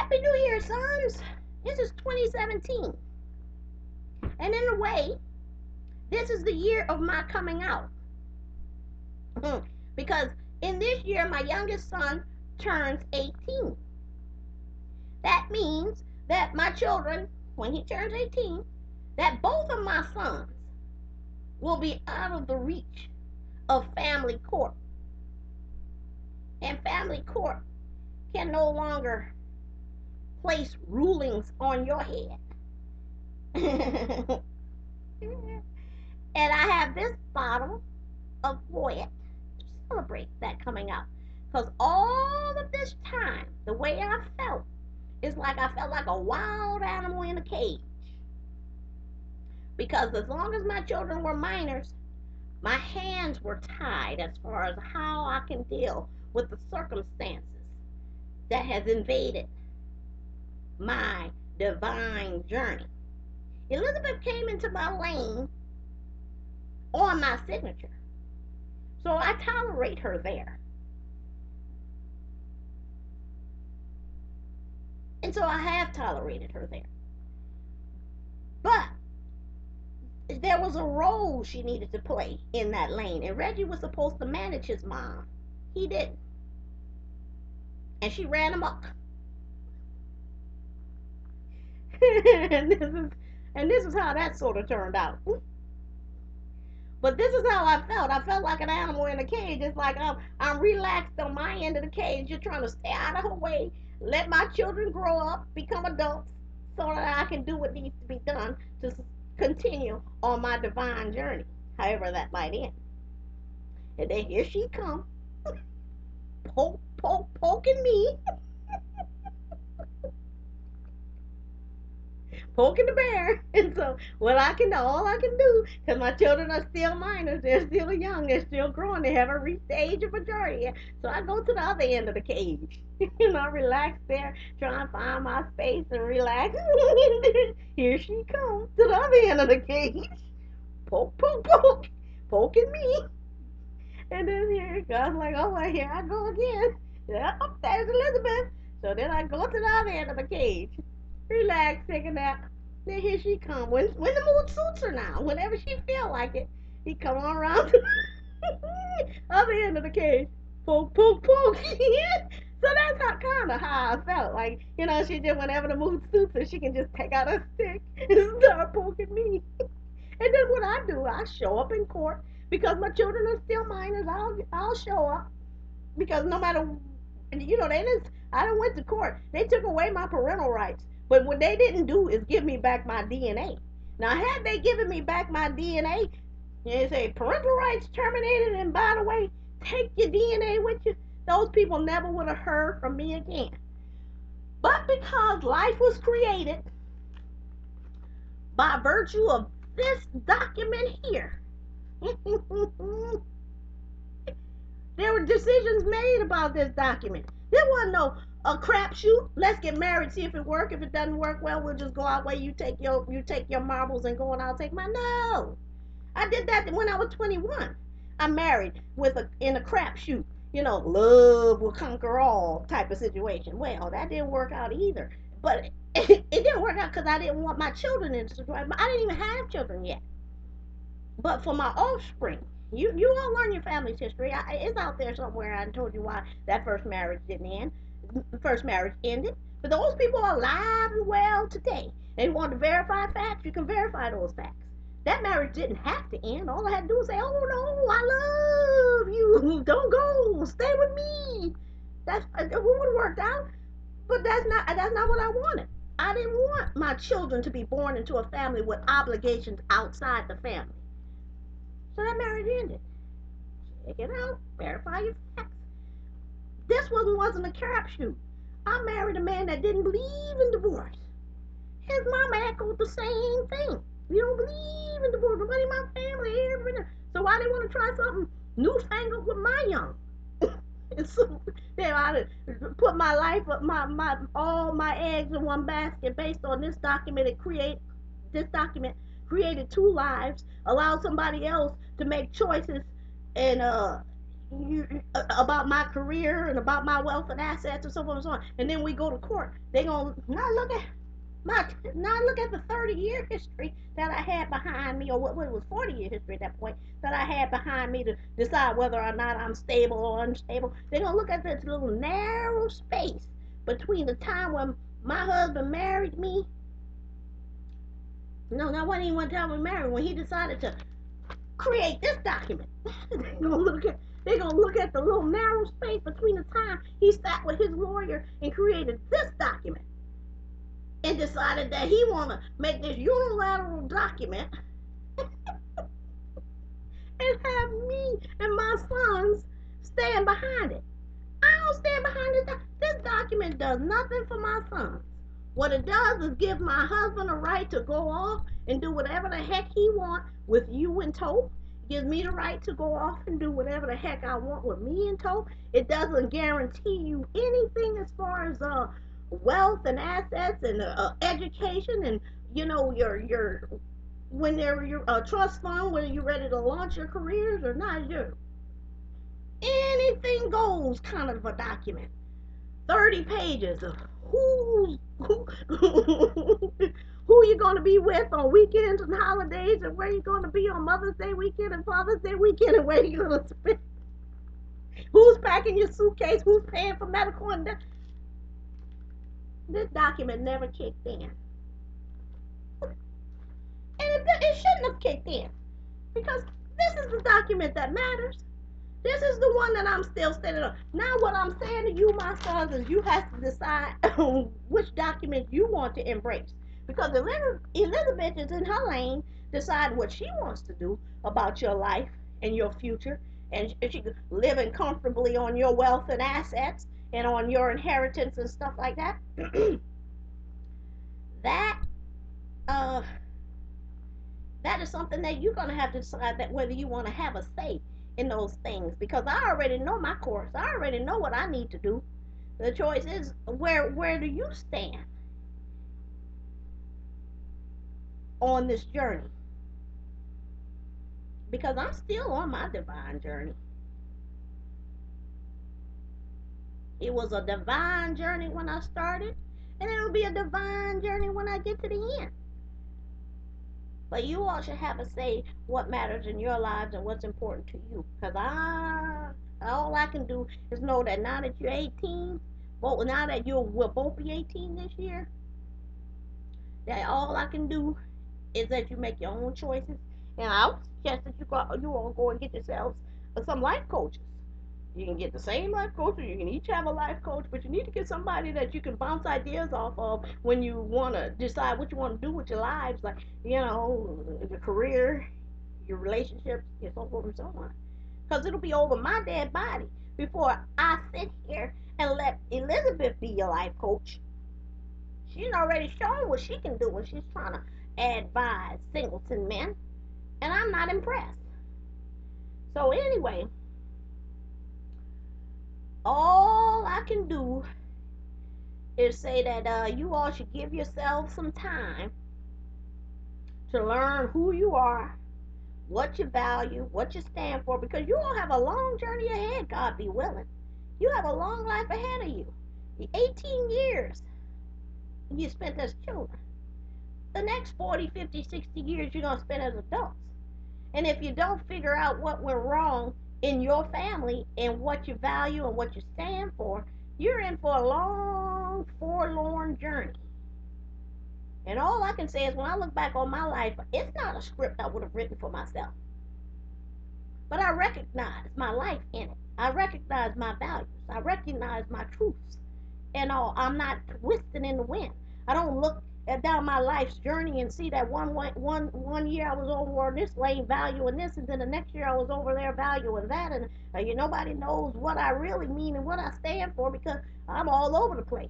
Happy New Year, sons. This is 2017. And in a way, this is the year of my coming out. Because in this year, my youngest son turns 18. That means that my children, when he turns 18, that both of my sons will be out of the reach of family court. And family court can no longer place rulings on your head. And I have this bottle of Voyant to celebrate that coming out. Because all of this time, the way I felt is like I felt like a wild animal in a cage. Because as long as my children were minors, my hands were tied as far as how I can deal with the circumstances that has invaded my divine journey. Elizabeth came into my lane on my signature. So I tolerate her there. And so I have tolerated her there. But there was a role she needed to play in that lane. And Reggie was supposed to manage his mom. He didn't. And she ran amok. and this is how that sort of turned out. But this is how I felt. I felt like an animal in a cage. It's like I'm relaxed on my end of the cage, just trying to stay out of her way, let my children grow up, become adults, so that I can do what needs to be done to continue on my divine journey, however that might end. And then here she comes, poking me, poking the bear. And so, all I can do, because my children are still minors, they're still young, they're still growing, they haven't reached the age of majority yet. So I go to the other end of the cage. And I relax there, trying to find my space and relax. Here she comes to the other end of the cage. Poke, poking me. And then here it goes, like, oh, well, here I go again. Yeah, oh, there's Elizabeth. So then I go to the other end of the cage. Relax, take a nap. Then here she come. When the mood suits her now, whenever she feel like it, he come on around to the other end of the cage. Poke. So that's kind of how I felt. Like, she just, whenever the mood suits her, she can just take out a stick and start poking me. And then what I do, I show up in court because my children are still minors. I'll show up because no matter, they didn't. I done went to court. They took away my parental rights, but what they didn't do is give me back my DNA. Now, had they given me back my DNA, they say parental rights terminated, and by the way, take your DNA with you. Those people never would have heard from me again. But because life was created by virtue of this document here, there were decisions made about this document. There wasn't no a crapshoot. Let's get married, see if it works. If it doesn't work, well, we'll just go our way. You take your marbles and go, and I'll take mine. No, I did that when I was 21. I married in a crapshoot. Love will conquer all type of situation. Well, that didn't work out either. But it didn't work out because I didn't want my children in the situation. I didn't even have children yet. But for my offspring, you all learn your family's history. It's out there somewhere. I told you why that first marriage didn't end. The first marriage ended. But those people are alive and well today. They want to verify facts. You can verify those facts. That marriage didn't have to end. All I had to do was say, "Oh no, I love you. Don't go. Stay with me." It would have worked out. But that's not what I wanted. I didn't want my children to be born into a family with obligations outside the family. So that marriage ended. Check it out. Verify your facts. This wasn't a crapshoot. I married a man that didn't believe in divorce. His mama echoed the same thing. We don't believe in divorce. Nobody in my family. So why they want to try something newfangled with my young? So I put my life, all my eggs in one basket based on this document. This document created two lives, allowed somebody else to make choices and about my career and about my wealth and assets and so forth and so on. And then we go to court. They gonna not look at the 30-year history that I had behind me, or what it was 40-year history at that point that I had behind me to decide whether or not I'm stable or unstable. They're gonna look at this little narrow space between the time when my husband married me. No, not when he went down with married, when he decided to create this document. They're gonna look at the little narrow space between the time he sat with his lawyer and created this document and decided that he wanna make this unilateral document and have me and my sons stand behind it. I don't stand behind this. This document does nothing for my sons. What it does is give my husband a right to go off and do whatever the heck he wants with you in tow. It gives me the right to go off and do whatever the heck I want with me in tow. It doesn't guarantee you anything as far as wealth and assets and education and your when they're your trust fund, whether you're ready to launch your careers or not. Your anything goes kind of a document. 30 pages of who you're going to be with on weekends and holidays, and where you're going to be on Mother's Day weekend and Father's Day weekend, and where you're going to spend, who's packing your suitcase, who's paying for medical, and this document never kicked in. And it shouldn't have kicked in, because this is the document that matters. This is the one that I'm still standing on. Now what I'm saying to you, my sons, is you have to decide which document you want to embrace. Because Elizabeth is in her lane, decide what she wants to do about your life and your future. And she living comfortably on your wealth and assets and on your inheritance and stuff like that. that uh, that is something that you're going to have to decide, that whether you want to have a say in those things, because I already know my course. I already know what I need to do. The choice is where do you stand on this journey? Because I'm still on my divine journey. It was a divine journey when I started, and it'll be a divine journey when I get to the end. But you all should have a say what matters in your lives and what's important to you. Because all I can do is know that now that you're 18, well, now that we'll both be 18 this year, that all I can do is that you make your own choices. And I would suggest that you all go and get yourselves some life coaches. You can get the same life coach, or you can each have a life coach, but you need to get somebody that you can bounce ideas off of when you want to decide what you want to do with your lives, like, your career, your relationships, and so forth and so on. Because it'll be over my dead body before I sit here and let Elizabeth be your life coach. She's already shown what she can do when she's trying to advise singleton men, and I'm not impressed. So anyway, all I can do is say that you all should give yourselves some time to learn who you are, what you value, what you stand for, because you all have a long journey ahead, God be willing. You have a long life ahead of you. The 18 years you spent as children. The next 40, 50, 60 years you're going to spend as adults. And if you don't figure out what went wrong in your family and what you value and what you stand for, you're in for a long, forlorn journey. And all I can say is when I look back on my life, it's not a script I would have written for myself. But I recognize my life in it. I recognize my values. I recognize my truths. And I'm not twisting in the wind. I don't look down my life's journey and see that one year I was over this lane valuing this, and then the next year I was over there valuing that, and nobody knows what I really mean and what I stand for, because I'm all over the place.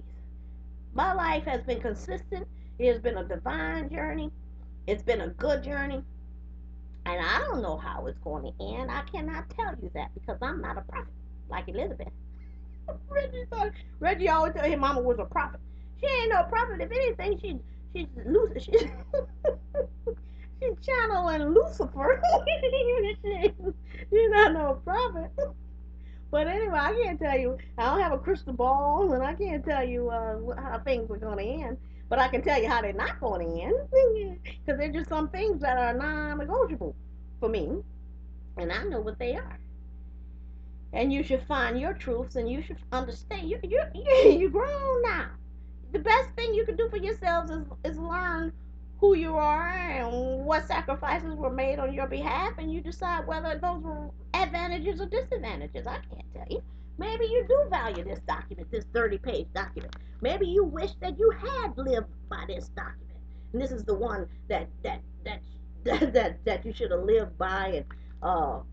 My life has been consistent. It has been a divine journey. It's been a good journey. And I don't know how it's going to end. I cannot tell you that, because I'm not a prophet like Elizabeth. Reggie always told his mama was a prophet. She ain't no prophet. If anything, she's channeling Lucifer. She's not no prophet. But anyway, I can't tell you. I don't have a crystal ball, and I can't tell you how things are going to end. But I can tell you how they're not going to end, because there's just some things that are non-negotiable for me, and I know what they are. And you should find your truths, and you should understand. You grown now. The best thing you can do for yourselves is learn who you are and what sacrifices were made on your behalf, and you decide whether those were advantages or disadvantages. I can't tell you. Maybe you do value this document, this 30-page document. Maybe you wish that you had lived by this document, and this is the one that you should have lived by, and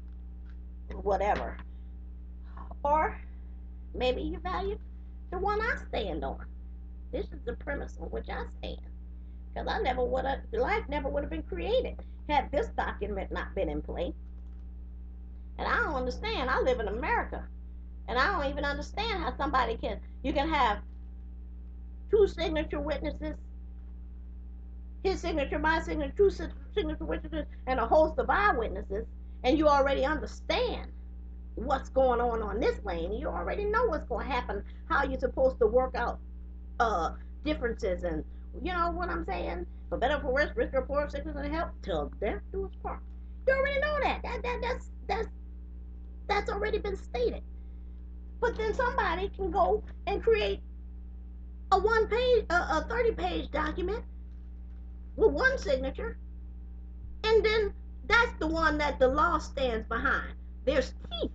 whatever. Or maybe you value the one I stand on. This is the premise on which I stand. Because life never would have been created had this document not been in play. And I don't understand. I live in America. And I don't even understand how you can have two signature witnesses, his signature, my signature, two signature witnesses, and a host of eyewitnesses, and you already understand what's going on this lane. You already know what's going to happen, how you're supposed to work out differences, and you know what I'm saying? For better or for worse, risk or poor, sickness and health, till death do us part. You already know that. That's already been stated. But then somebody can go and create a 30-page document with one signature, and then that's the one that the law stands behind. There's teeth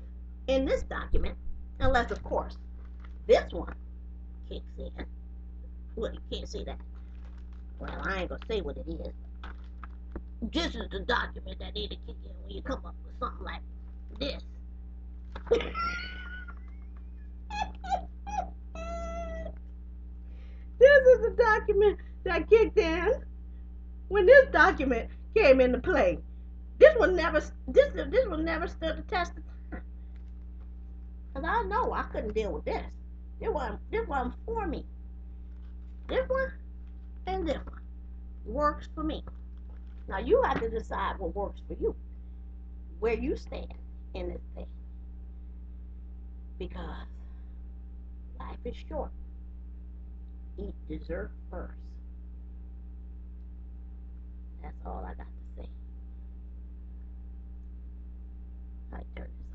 in this document, unless of course this one kicks in. Well, you can't see that. Well, I ain't gonna say what it is. This is the document that need to kick in when you come up with something like this. This is the document that kicked in when this document came into play. This one never stood the test of time. Cause I know I couldn't deal with this. This wasn't for me. This one and this one works for me. Now you have to decide what works for you, where you stand in this thing. Because life is short. Eat dessert first. That's all I got to say. I turn this